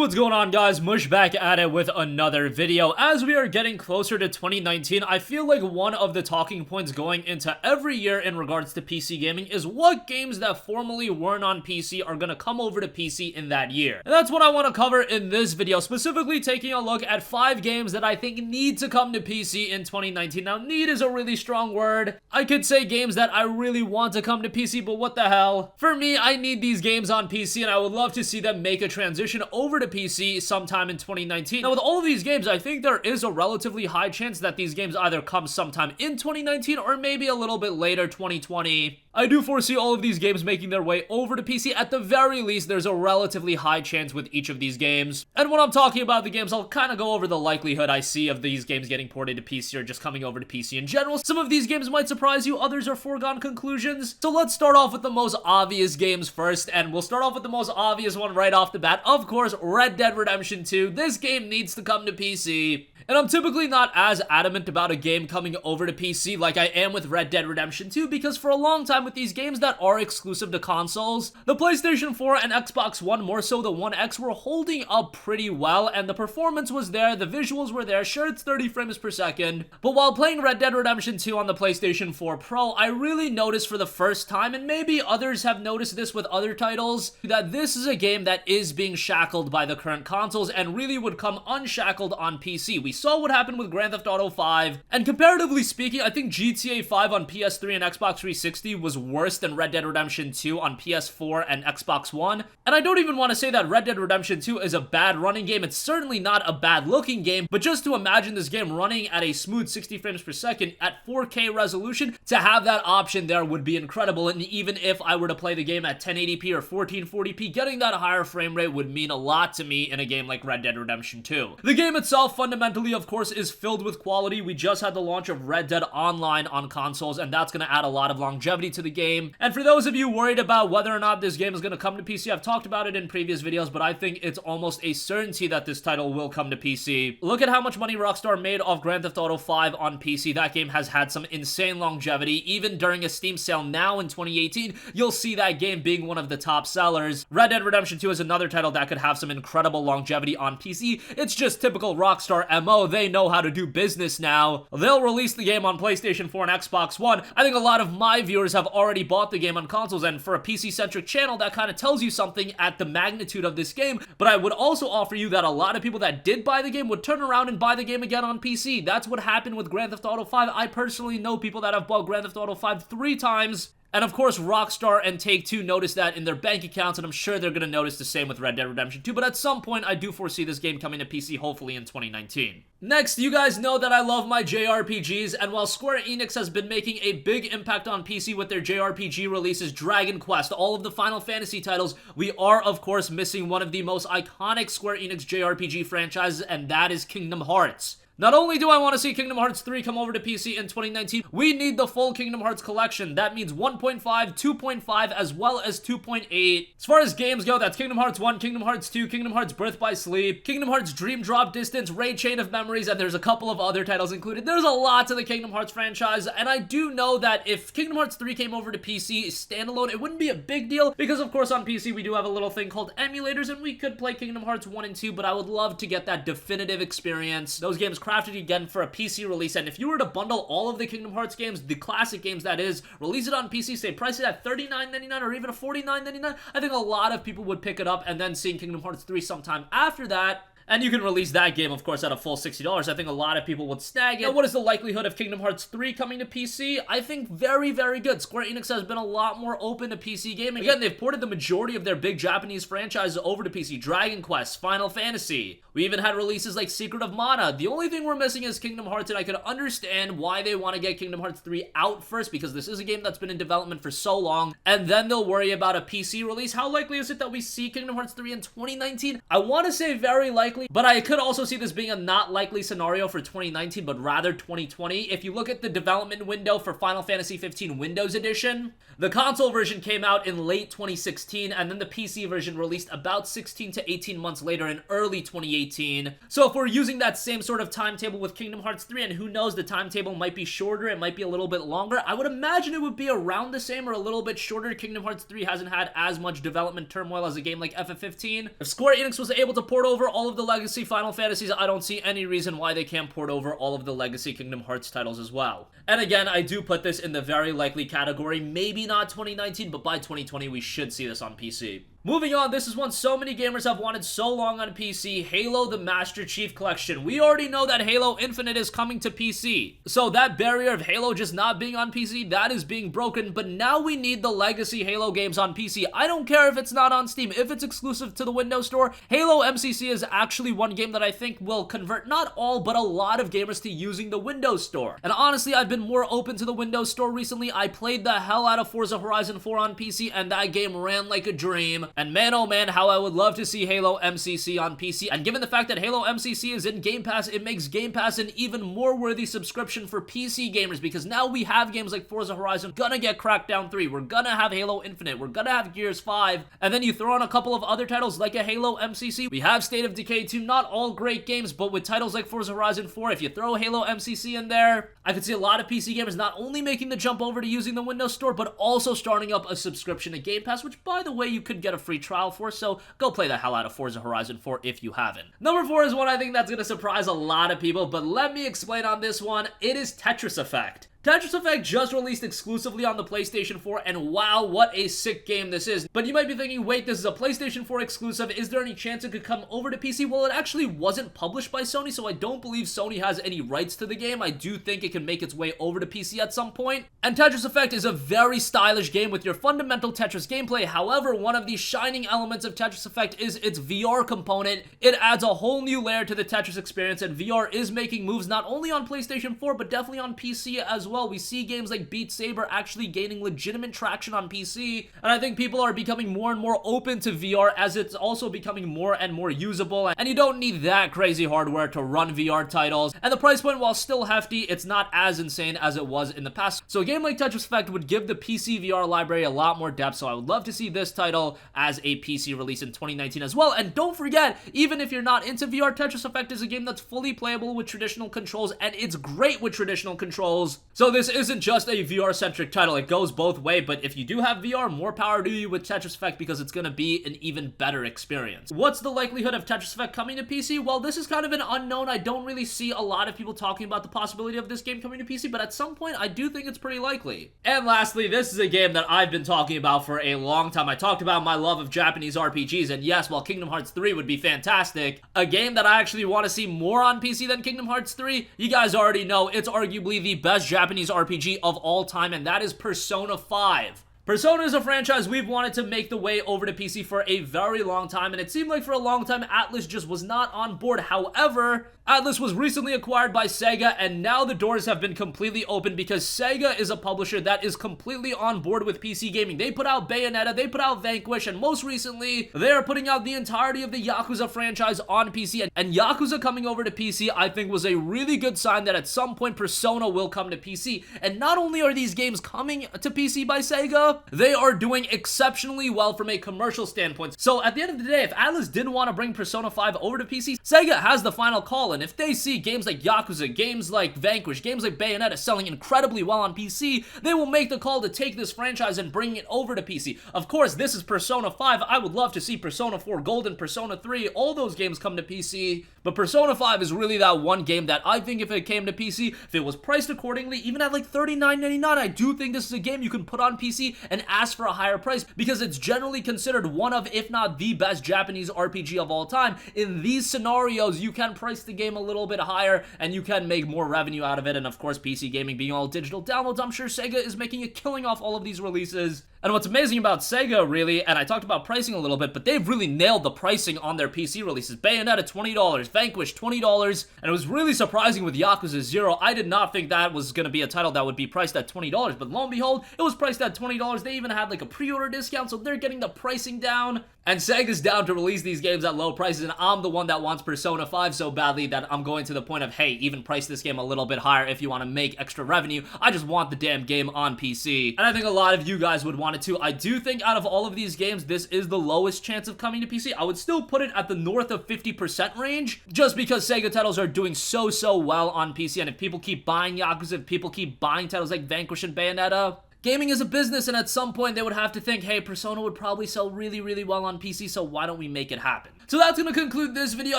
What's going on, guys? Mush back at it with another video. As we are getting closer to 2019, I feel like one of the talking points going into every year in regards to PC gaming is what games that formerly weren't on PC are gonna come over to PC in that year. And that's what I want to cover in this video, specifically taking a look at 5 games that I think need to come to PC in 2019. Now, need is a really strong word. I could say games that I really want to come to PC, but what the hell? For me, I need these games on PC, and I would love to see them make a transition over to PC sometime in 2019. Now, with all of these games, I think there is a relatively high chance that these games either come sometime in 2019 or maybe a little bit later, 2020. I do foresee all of these games making their way over to PC. At the very least, there's a relatively high chance with each of these games. And when I'm talking about the games, I'll kind of go over the likelihood I see of these games getting ported to PC or just coming over to PC in general. Some of these games might surprise you, others are foregone conclusions. So let's start off with the most obvious games first, and we'll start off with the most obvious one right off the bat. Of course, Red Dead Redemption 2. This game needs to come to PC. And I'm typically not as adamant about a game coming over to PC like I am with Red Dead Redemption 2, because for a long time with these games that are exclusive to consoles, the PlayStation 4 and Xbox One, more so the One X, were holding up pretty well, and the performance was there, the visuals were there. Sure, it's 30 frames per second, but while playing Red Dead Redemption 2 on the PlayStation 4 Pro, I really noticed for the first time, and maybe others have noticed this with other titles, that this is a game that is being shackled by the current consoles and really would come unshackled on PC. We saw what happened with Grand Theft Auto 5, and comparatively speaking, I think GTA 5 on PS3 and Xbox 360 was worse than Red Dead Redemption 2 on PS4 and Xbox One. And I don't even want to say that Red Dead Redemption 2 is a bad running game. It's certainly not a bad looking game, but just to imagine this game running at a smooth 60 frames per second at 4K resolution, to have that option there would be incredible. And even if I were to play the game at 1080p or 1440p, getting that higher frame rate would mean a lot to me in a game like Red Dead Redemption 2. The game itself, fundamentally, of course, is filled with quality. We just had the launch of Red Dead Online on consoles, and that's going to add a lot of longevity to the game. And for those of you worried about whether or not this game is going to come to PC, I've talked about it in previous videos, but I think it's almost a certainty that this title will come to PC. Look at how much money Rockstar made off Grand Theft Auto 5 on PC. That game has had some insane longevity. Even during a Steam sale now in 2018, you'll see that game being one of the top sellers. Red Dead Redemption 2 is another title that could have some incredible longevity on PC. It's just typical Rockstar MO. They know how to do business now. They'll release the game on PlayStation 4 and Xbox One. I think a lot of my viewers have already bought the game on consoles, and for a PC-centric channel, that kind of tells you something at the magnitude of this game. But I would also offer you that a lot of people that did buy the game would turn around and buy the game again on PC. That's what happened with Grand Theft Auto 5. I personally know people that have bought Grand Theft Auto 5 3 times. And of course, Rockstar and Take-Two noticed that in their bank accounts, and I'm sure they're going to notice the same with Red Dead Redemption 2, but at some point, I do foresee this game coming to PC, hopefully in 2019. Next, you guys know that I love my JRPGs, and while Square Enix has been making a big impact on PC with their JRPG releases, Dragon Quest, all of the Final Fantasy titles, we are, of course, missing one of the most iconic Square Enix JRPG franchises, and that is Kingdom Hearts. Not only do I want to see Kingdom Hearts 3 come over to PC in 2019, we need the full Kingdom Hearts collection. That means 1.5, 2.5, as well as 2.8. As far as games go, that's Kingdom Hearts 1, Kingdom Hearts 2, Kingdom Hearts Birth by Sleep, Kingdom Hearts Dream Drop Distance, Raid Chain of Memories, and there's a couple of other titles included. There's a lot to the Kingdom Hearts franchise, and I do know that if Kingdom Hearts 3 came over to PC standalone, it wouldn't be a big deal, because of course on PC we do have a little thing called emulators, and we could play Kingdom Hearts 1 and 2, but I would love to get that definitive experience. Those games crafted again for a PC release, and if you were to bundle all of the Kingdom Hearts games, the classic games that is, release it on PC, say price it at $39.99 or even a $49.99, I think a lot of people would pick it up, and then seeing Kingdom Hearts 3 sometime after that, and you can release that game, of course, at a full $60. I think a lot of people would snag it. Now, what is the likelihood of Kingdom Hearts 3 coming to PC? I think very, very good. Square Enix has been a lot more open to PC gaming. Again, they've ported the majority of their big Japanese franchises over to PC. Dragon Quest, Final Fantasy. We even had releases like Secret of Mana. The only thing we're missing is Kingdom Hearts, and I could understand why they want to get Kingdom Hearts 3 out first, because this is a game that's been in development for so long, and then they'll worry about a PC release. How likely is it that we see Kingdom Hearts 3 in 2019? I want to say very likely, likely, but I could also see this being a not likely scenario for 2019, but rather 2020. If you look at the development window for Final Fantasy 15 Windows Edition, the console version came out in late 2016, and then the PC version released about 16 to 18 months later in early 2018. So if we're using that same sort of timetable with Kingdom Hearts 3, and who knows, the timetable might be shorter, it might be a little bit longer, I would imagine it would be around the same or a little bit shorter. Kingdom Hearts 3 hasn't had as much development turmoil as a game like FF15. If Square Enix was able to port over all of the legacy Final Fantasies, I don't see any reason why they can't port over all of the legacy Kingdom Hearts titles as well. And again, I do put this in the very likely category, maybe not 2019, but by 2020 we should see this on PC. Moving on, this is one so many gamers have wanted so long on PC, Halo the Master Chief Collection. We already know that Halo Infinite is coming to PC, so that barrier of Halo just not being on PC, that is being broken, but now we need the legacy Halo games on PC. I don't care if it's not on Steam, if it's exclusive to the Windows Store. Halo MCC is actually one game that I think will convert not all, but a lot of gamers to using the Windows Store. And honestly, I've been more open to the Windows Store recently. I played the hell out of Forza Horizon 4 on PC, and that game ran like a dream. And man, oh man, how I would love to see Halo MCC on PC. And given the fact that Halo MCC is in Game Pass, it makes Game Pass an even more worthy subscription for PC gamers, because now we have games like Forza Horizon, gonna get Crackdown 3, we're gonna have Halo Infinite, we're gonna have Gears 5, and then you throw on a couple of other titles like a Halo MCC. We have State of Decay 2, not all great games, but with titles like Forza Horizon 4, if you throw Halo MCC in there, I could see a lot of PC gamers not only making the jump over to using the Windows Store, but also starting up a subscription to Game Pass, which, by the way, you could get a free trial for, so go play the hell out of Forza Horizon 4 if you haven't. Number 4 is one I think that's going to surprise a lot of people, but let me explain on this one. It is Tetris Effect. Tetris Effect just released exclusively on the PlayStation 4, and wow, what a sick game this is. But you might be thinking, wait, this is a PlayStation 4 exclusive, is there any chance it could come over to PC? Well, it actually wasn't published by Sony, so I don't believe Sony has any rights to the game. I do think it can make its way over to PC at some point. And Tetris Effect is a very stylish game with your fundamental Tetris gameplay. However, one of the shining elements of Tetris Effect is its VR component. It adds a whole new layer to the Tetris experience, and VR is making moves not only on PlayStation 4, but definitely on PC as well. We see games like Beat Saber actually gaining legitimate traction on PC, and I think people are becoming more and more open to VR as it's also becoming more and more usable, and you don't need that crazy hardware to run VR titles, and the price point, while still hefty, it's not as insane as it was in the past. So a game like Tetris Effect would give the PC VR library a lot more depth, so I would love to see this title as a PC release in 2019 as well. And don't forget, even if you're not into VR, Tetris Effect is a game that's fully playable with traditional controls, and it's great with traditional controls. So this isn't just a VR-centric title, it goes both ways, but if you do have VR, more power to you with Tetris Effect, because it's going to be an even better experience. What's the likelihood of Tetris Effect coming to PC? Well, this is kind of an unknown. I don't really see a lot of people talking about the possibility of this game coming to PC, but at some point, I do think it's pretty likely. And lastly, this is a game that I've been talking about for a long time. I talked about my love of Japanese RPGs, and yes, while Kingdom Hearts 3 would be fantastic, a game that I actually want to see more on PC than Kingdom Hearts 3, you guys already know, it's arguably the best Japanese RPG of all time, and that is Persona 5. Persona is a franchise we've wanted to make the way over to PC for a very long time, and it seemed like for a long time Atlus just was not on board. However, Atlus was recently acquired by Sega, and now the doors have been completely open because Sega is a publisher that is completely on board with PC gaming. They put out Bayonetta, they put out Vanquish, and most recently, they are putting out the entirety of the Yakuza franchise on PC, and Yakuza coming over to PC, I think, was a really good sign that at some point Persona will come to PC. And not only are these games coming to PC by Sega, they are doing exceptionally well from a commercial standpoint. So at the end of the day, if Atlus didn't want to bring Persona 5 over to PC, Sega has the final call, and if they see games like Yakuza, games like Vanquish, games like Bayonetta selling incredibly well on PC, they will make the call to take this franchise and bring it over to PC. Of course, this is Persona 5. I would love to see Persona 4 Golden, Persona 3, all those games come to PC, but Persona 5 is really that one game that I think if it came to PC, if it was priced accordingly, even at like $39.99, I do think this is a game you can put on PC and ask for a higher price, because it's generally considered one of, if not the best Japanese RPG of all time. In these scenarios, you can price the game a little bit higher and you can make more revenue out of it. And of course, PC gaming being all digital downloads, I'm sure Sega is making a killing off all of these releases. And what's amazing about Sega, really, and I talked about pricing a little bit, but they've really nailed the pricing on their PC releases. Bayonetta, $20, Vanquish, $20, and it was really surprising with Yakuza 0. I did not think that was going to be a title that would be priced at $20, but lo and behold, it was priced at $20. They even had like a pre-order discount, so they're getting the pricing down. And Sega's down to release these games at low prices, and I'm the one that wants Persona 5 so badly that I'm going to the point of, hey, even price this game a little bit higher if you want to make extra revenue. I just want the damn game on PC. And I think a lot of you guys would want it too. I do think out of all of these games, this is the lowest chance of coming to PC. I would still put it at the north of 50% range, just because Sega titles are doing so well on PC, and if people keep buying Yakuza, if people keep buying titles like Vanquish and Bayonetta, gaming is a business, and at some point they would have to think, hey, Persona would probably sell really well on PC, so why don't we make it happen? So that's gonna conclude this video.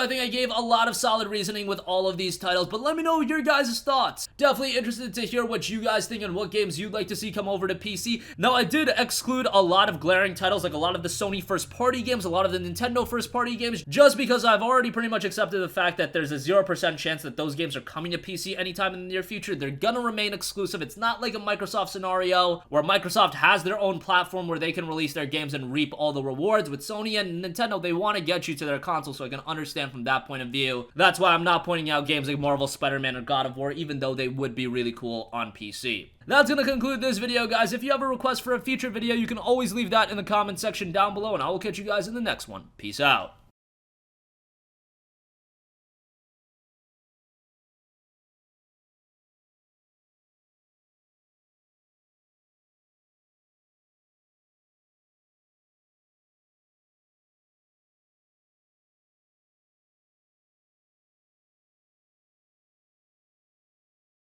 I think I gave a lot of solid reasoning with all of these titles, but let me know your guys' thoughts. Definitely interested to hear what you guys think and what games you'd like to see come over to PC. Now, I did exclude a lot of glaring titles, like a lot of the Sony first-party games, a lot of the Nintendo first-party games, just because I've already pretty much accepted the fact that there's a 0% chance that those games are coming to PC anytime in the near future. They're gonna remain exclusive. It's not like a Microsoft scenario where Microsoft has their own platform where they can release their games and reap all the rewards. With Sony and Nintendo, they want to get you to their console, so I can understand from that point of view. That's why I'm not pointing out games like Marvel, Spider-Man, or God of War, even though they would be really cool on PC. That's gonna conclude this video, guys. If you have a request for a future video, you can always leave that in the comment section down below, and I will catch you guys in the next one. Peace out.